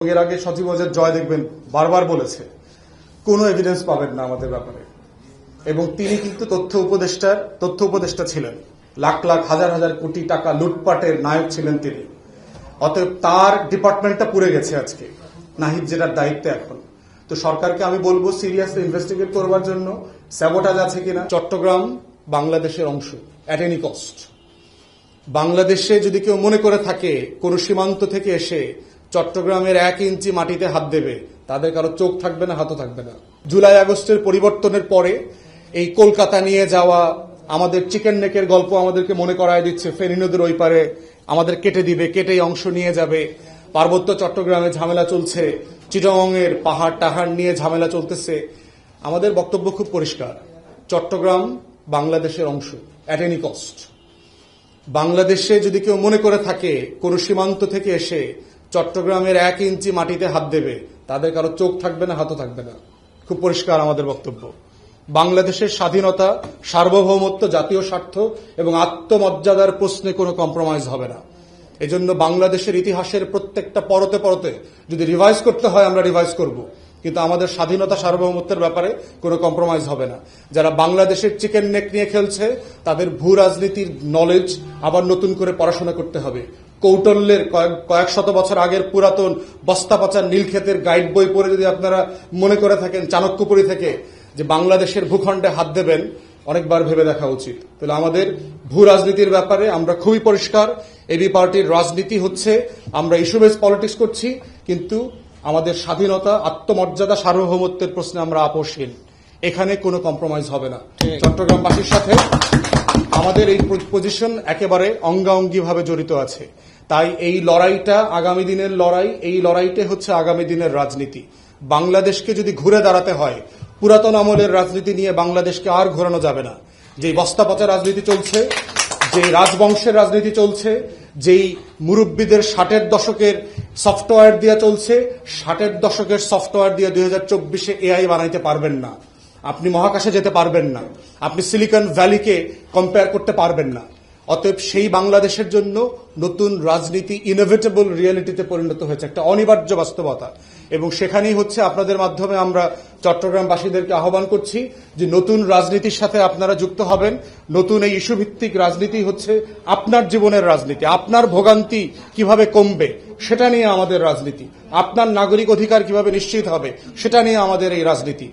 এর আগে সচিবালয়ের জয় দেখবেন বারবার বলেছে কোনো এভিডেন্স পাবেন না আমাদের ব্যাপারে, এবং তিনি কিন্তু তথ্য উপদেষ্টা ছিলেন, লাখ লাখ হাজার হাজার কোটি টাকা লুটপাটের নায়ক ছিলেন তিনি। অতএব তার ডিপার্টমেন্টটা পুড়ে গেছে আজকে, নাহিদ জেরার দায়িত্বে এখন। তো সরকারকে আমি বলবো সিরিয়াসলি ইনভেস্টিগেট করবার জন্য স্যাবোটাজ আছে কিনা। চট্টগ্রাম বাংলাদেশের অংশ অ্যাট এনি কস্ট। বাংলাদেশে যদি কেউ মনে করে থাকে কোন সীমান্ত থেকে এসে চট্টগ্রামের 1 ইঞ্চি মাটিতে হাত দেবে, তাদের কারো চোখ থাকবে না, হাতও থাকবে না। জুলাই আগস্টের পরিবর্তনের পরে এই কলকাতা নিয়ে যাওয়া আমাদের চিকেন নেকের গল্প আমাদেরকে মনে করায় দিচ্ছে। ফেনী নদীর ওই পারে আমাদের কেটে দিবে, কেটেই অংশ নিয়ে যাবে। পার্বত্য চট্টগ্রামে ঝামেলা চলছে, চিটাগংয়ের পাহাড় টাহাড় নিয়ে ঝামেলা চলতেছে। আমাদের বক্তব্য খুব পরিষ্কার, চট্টগ্রাম বাংলাদেশের অংশ অ্যাট এনি কস্ট। বাংলাদেশে যদি কেউ মনে করে থাকে কোন সীমান্ত থেকে এসে চট্টগ্রামের 1 ইঞ্চি মাটিতে হাত দেবে, তাদের কারো চোখ থাকবে না, হাতও থাকবে না। খুব পরিষ্কার আমাদের বক্তব্য। বাংলাদেশের স্বাধীনতা, সার্বভৌমত্ব, জাতীয় স্বার্থ এবং আত্মমর্যাদার প্রশ্নে কোনো কম্প্রোমাইজ হবে না। এজন্য বাংলাদেশের ইতিহাসের প্রত্যেকটা পরতে পরতে যদি রিভাইজ করতে হয় আমরা রিভাইজ করব, কিন্তু আমাদের স্বাধীনতা সার্বভৌমত্বের ব্যাপারে কোনো কম্প্রোমাইজ হবে না। যারা বাংলাদেশের চিকেন নেক নিয়ে খেলছে তাদের ভূ রাজনীতির নলেজ আবার নতুন করে পড়াশোনা করতে হবে। কৌটল্যের কয়েক শত বছর আগের পুরাতন বস্তা পচা নীলক্ষেতের গাইড বই পড়ে যদি আপনারা মনে করে থাকেন চাণক্যপুরী থেকে যে বাংলাদেশের ভূখণ্ডে হাত দেবেন, অনেকবার ভেবে দেখা উচিত। তাহলে আমাদের ভূ রাজনীতির ব্যাপারে আমরা খুবই পরিষ্কার। এবি পার্টির রাজনীতি হচ্ছে আমরা ইস্যু বেস পলিটিক্স করছি, কিন্তু আমাদের স্বাধীনতা, আত্মমর্যাদা, সার্বভৌমত্বের প্রশ্নে আমরা আপোষহীন। এখানে কোনো কম্প্রোমাইজ হবে না। চট্টগ্রামবাসীর সাথে আমাদের এই পজিশন একেবারে অঙ্গাঅঙ্গিভাবে জড়িত আছে। তাই এই লড়াইটা আগামী দিনের লড়াই, এই লড়াইটা হচ্ছে আগামী দিনের রাজনীতি। বাংলাদেশকে যদি ঘুরে দাঁড়াতে হয়, পুরাতন আমলের রাজনীতি নিয়ে বাংলাদেশকে আর ঘোরানো যাবে না। যেই বস্তা পচা রাজনীতি চলছে, যে রাজবংশের রাজনীতি চলছে, যেই মুরব্বীদের 60-এর দশকের সফটওয়্যার দিয়ে চলছে, 60-এর দশকের সফটওয়্যার দিয়ে 2024-এ এআই বানাইতে পারবেন না। আপনি মহাকাশে যেতে পারবেন না, আপনি সিলিকন ভ্যালিকে কম্পেয়ার করতে পারবেন না। অতএব সেই বাংলাদেশের জন্য নতুন রাজনীতি ইনোভেটেবল রিয়েলিটিতে পরিণত হয়েছে, একটা অনিবার্য বাস্তবতা। এবং সেখানেই হচ্ছে আপনাদের মাধ্যমে আমরা চট্টগ্রামবাসীদেরকে আহ্বান করছি যে নতুন রাজনীতির সাথে আপনারা যুক্ত হবেন। নতুন এই ইস্যু ভিত্তিক রাজনীতি হচ্ছে আপনার জীবনের রাজনীতি। আপনার ভোগান্তি কিভাবে কমবে সেটা নিয়ে আমাদের রাজনীতি, আপনার নাগরিক অধিকার কিভাবে নিশ্চিত হবে সেটা নিয়ে আমাদের এই রাজনীতি।